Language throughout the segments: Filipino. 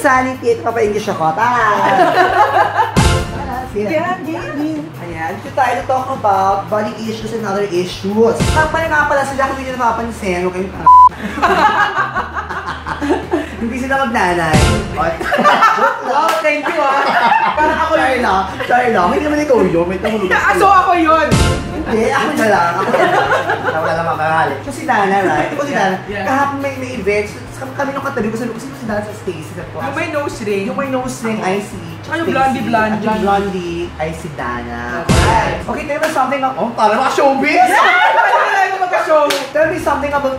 sanity, ito papa-English ako. Ayan, dito tayo to talk about body issues and other issues. Kapag nga pala sila kung hindi nyo napapansin, huwag kayong hindi sila magnanay. Wow, thank you Parang ako yun lang. Sorry lang, hindi naman ikaw yun. May tamulog. So ako yun! Hindi, ako na lang. Wala lang makakali. So si Dana, right? Ito si Dana. Kahapon may events. Kami nung katabi ko, sabi ko, sino si Dana sa Stacy? Yung may nose ring. Yung may nose ring, I see. Tsaka yung blondie. Yung blondie, I see Dana. Alright. Okay, tell me something about... Oh, parang mga showbiz! Magka-show! Tell me something about...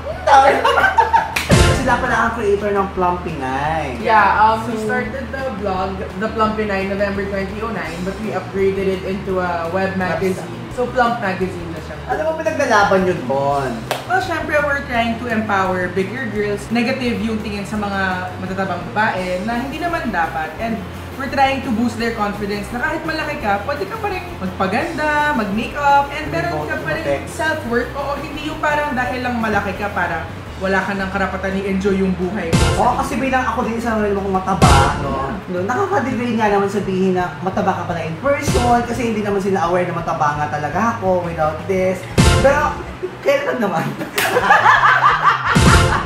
Sila pala ang creator ng Plum Pinay. Yeah, we started the blog, The Plum Pinay, November 2009, but we upgraded it into a web magazine. So, Plump Magazine na siya. Ano mo pinaglalaban yun doon? Well, syempre, we're trying to empower bigger girls. Negative yung tingin sa mga matatabang babae na hindi naman dapat. And we're trying to boost their confidence na kahit malaki ka, pwede ka pa rin magpaganda, mag-makeup, and meron ka pa rin self-worth. Oo, hindi yung parang dahil lang malaki ka, parang wala ka ng karapatan i-enjoy yung buhay mo. Oo, kasi bilang ako din isang naman kong mataba, no? Nakaka-degrade nga naman sabihin na mataba ka pala in person kasi hindi naman sila aware na mataba nga talaga ako without this. Pero, kailan naman?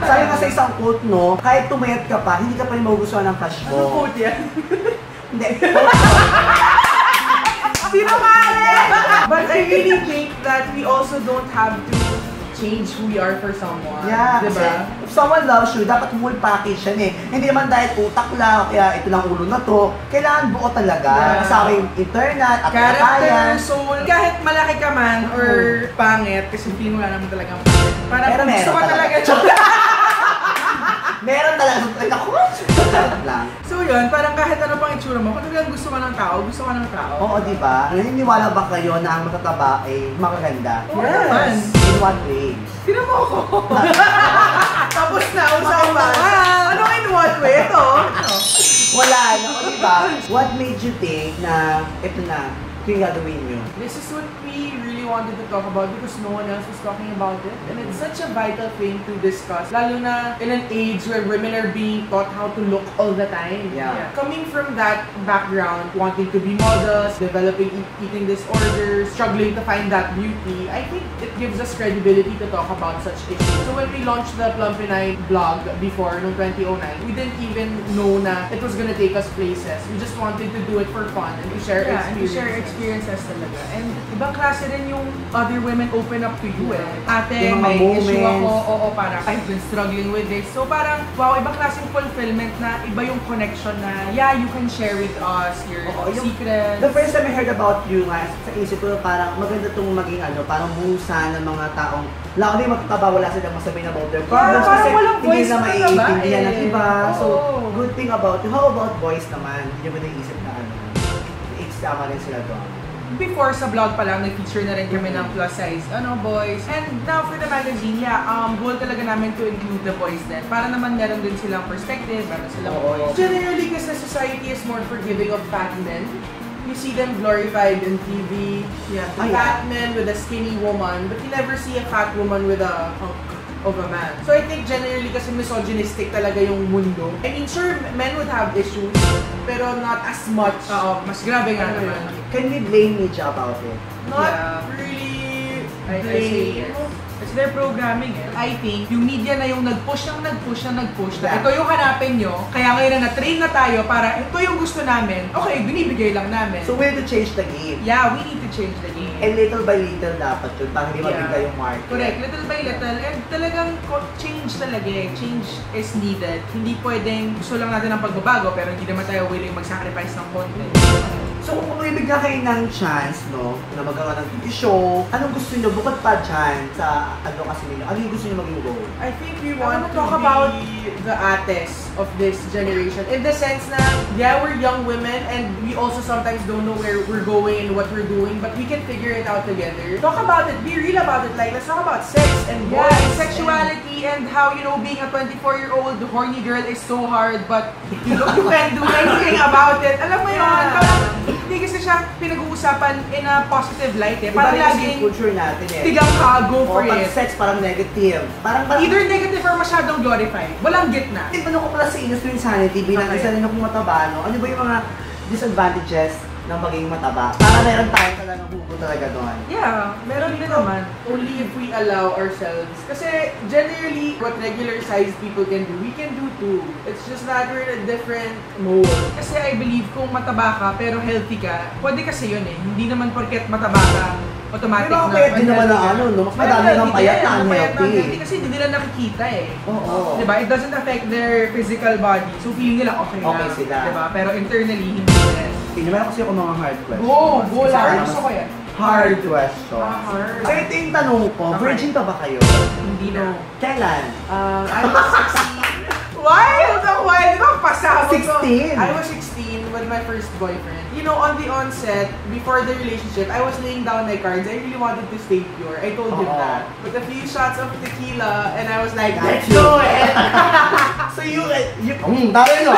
Sabi nga sa isang quote, no? Kahit tumayat ka pa, hindi ka pa rin magugustuhan ng crush mo. Ano quote yan? Hindi. Sino mali? But I really think that we also don't have to change who we are for someone. Yeah, diba? Kasi if someone loves you, dapat full package yan eh. Hindi naman dahil utak lang, kaya ito lang ulo na to. Kailangan buo talaga. Kasama yung internet, at character, soul. Kahit malaki ka man or pangit, kasi hindi mo naman talagang pangit. Parang gusto ka talaga. Meron talaga. Ako, lang. So yun, parang kahit ano pang itsura mo, kung talagang gusto ka ng tao, gusto ka ng tao. Oo, diba? Naniniwala ba kayo na ang matataba ay makaganda? Yes! In what way? Sino mo ako? Tapos na, usapan. Ano in what way? Ito? Wala, no? Diba? What made you think na ito na, ito yung gagawin nyo? This is what we really wanted to talk about because no one else was talking about it. And it's such a vital thing to discuss. Lalo na in an age where women are being taught how to look all the time. Yeah. Coming from that background, wanting to be models, developing eating disorders, struggling to find that beauty, I think it gives us credibility to talk about such issues. So when we launched the Plum Pinay blog before, noong 2009, we didn't even know na it was gonna take us places. We just wanted to do it for fun and to share experiences talaga. And ibang klase rin yung other women open up to you eh. Ate, may issue ako, oo, parang I've been struggling with this. So parang, wow, ibang klaseng fulfillment na iba yung connection na, yeah, you can share with us your secrets. The first time I heard about you nga, sa isip ko parang maganda itong maging ano, parang buhusan ng mga taong lalo na yung matataba, wala silang masabihin about their problems kasi hindi na maiintindihan ng iba. So, good thing about you. How about boys naman? Hindi mo naisip na ano? Sama rin sila doon. Before sa blog pa lang, nag-feature na rin kami ng plus size boys. And now for the magazine, goal talaga namin to include the boys din. Para naman meron din silang perspective, meron silang boys. Generally kasi society is more forgiving of fat men. You see them glorified in TV. Yeah, the fat man with a skinny woman, but you never see a fat woman with a hunk of a man. So I think generally kasi misogynistic talaga yung mundo. I mean, sure, men would have issues, pero not as much. Mas grabe nga naman. Can we blame media about it? Not really blame. It's their programming eh. I think yung media na yung nag-push na ito yung hanapin nyo, kaya ngayon na na-train na tayo para ito yung gusto namin, okay, binibigay lang namin. So we need to change the game. Yeah, we need to change the game. And little by little dapat yun, para hindi mabigay yung market. Correct, little by little. And talagang change talaga eh. Change is needed. Hindi pwedeng gusto lang natin ng pagbabago pero hindi naman tayo willing mag-sacrifice ng konti. So kung ibigyan kayo ng chance, no, na magkaroon ng TV show, anong gusto niyo bukod pa dyan sa advocacy ninyo? Ano yung gusto niyo maging goal? I think we want to talk about the ates of this generation. In the sense na, yeah, we're young women and we also sometimes don't know where we're going and what we're doing, but we can figure it out together. Talk about it, be real about it. Like, let's talk about sex and boys, sexuality, energy and how, you know, being a 24-year-old horny girl is so hard, but you can't do anything about it. Alam mo yun, parang hindi kasi siya pinag-uusapan in a positive light eh. Parang laging culture natin eh. tigang ka, go for it. Sex parang negative. Parang either negative or masyadong glorified. Walang gitna. Tinanong ko pala sa inyo sa insanity, bilang isa rin akong mataba, no? Ano ba yung mga disadvantages ng maging mataba? Para meron tayo talagang hugo talaga doon. Yeah, meron din naman. Only if we allow ourselves. Kasi generally, what regular sized people can do, we can do too. It's just that we're in a different mode. Kasi I believe kung mataba ka pero healthy ka, pwede kasi yun eh. Hindi naman porket mataba ka, automatic na. Pero din naman na ano, no? Mas madami ng payat na unhealthy. Kasi hindi nila nakikita eh. Oo. Diba? It doesn't affect their physical body. So feeling nila okay na. Sila. Diba? Pero internally, hindi nila. Meron kasi ako mga hard questions. Go lang. Gusto ko yan. Hard questions. Hard. So ito yung tanong ko, virgin pa ba kayo? Hindi na. Kailan? I was 16. Why? Why? Di ba pasabog ko? 16? I was 16 with my first boyfriend. You know, on the onset, before the relationship, I was laying down my cards. I really wanted to stay pure. I told him that. With a few shots of tequila, and I was like, let's do it! So taray no?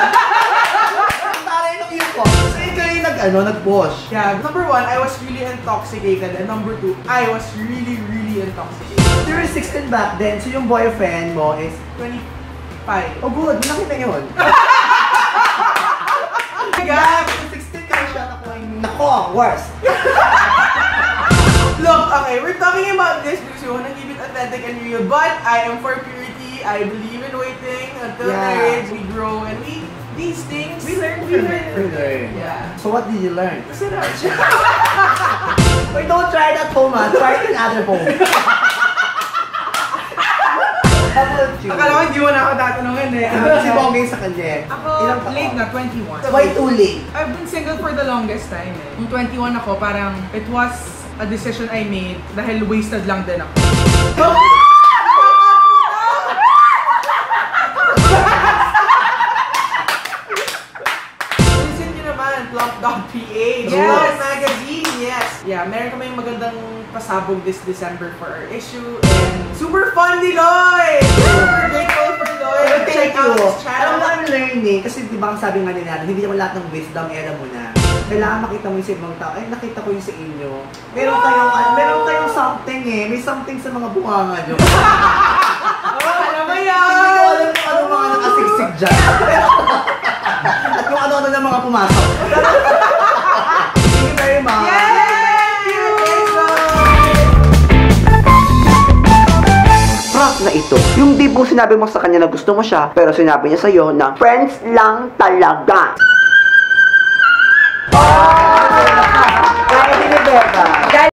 Taray no yun po. So yun kayo nag-wash. Yeah, number one, I was really intoxicated. And number two, I was really, really intoxicated. You were 16 back then, so yung boyfriend mo is 25. oh good, nakita yun. God! 16 ka siya, nako, worse. Look, okay, we're talking about this because we want to keep it authentic and real, but I am for purity. I believe in waiting until marriage, we grow, and these things, we learn from it. Yeah. So what did you learn? Masarap siya. Wait, don't try it at home, ha? Try it in other home. How about you? Akala ko hindi mo na ako tatanungin eh. Si Bongeng sa kanya. Ako, late na, 21. Why too late? I've been single for the longest time eh. Nung 21 ako, parang it was a decision I made dahil wasted lang din ako. Listen nyo naman, Plump.ph. Yes! Magazine, yes! Yeah, meron kami yung magandang pasabog this December for our issue. And super fun ni Lloyd! Super grateful for Lloyd. Check out his channel. Alam mo, I'm learning. Kasi di ba ang sabi nga nila, hindi naman lahat ng wisdom era mo na. Kailangan makita mo yung sa ibang tao. Ay, nakita ko yung sa inyo. Meron kayong something eh. May something sa mga bunganga nyo. Alam mo yan! Hindi ko alam kung ano mga nakasiksik dyan. At kung ano-ano na mga pumasok. Thank you very much. Prank na ito. Yung di po sinabi mo sa kanya na gusto mo siya, pero sinabi niya sa'yo na friends lang talaga. Oh! Kaya hindi ni Beba.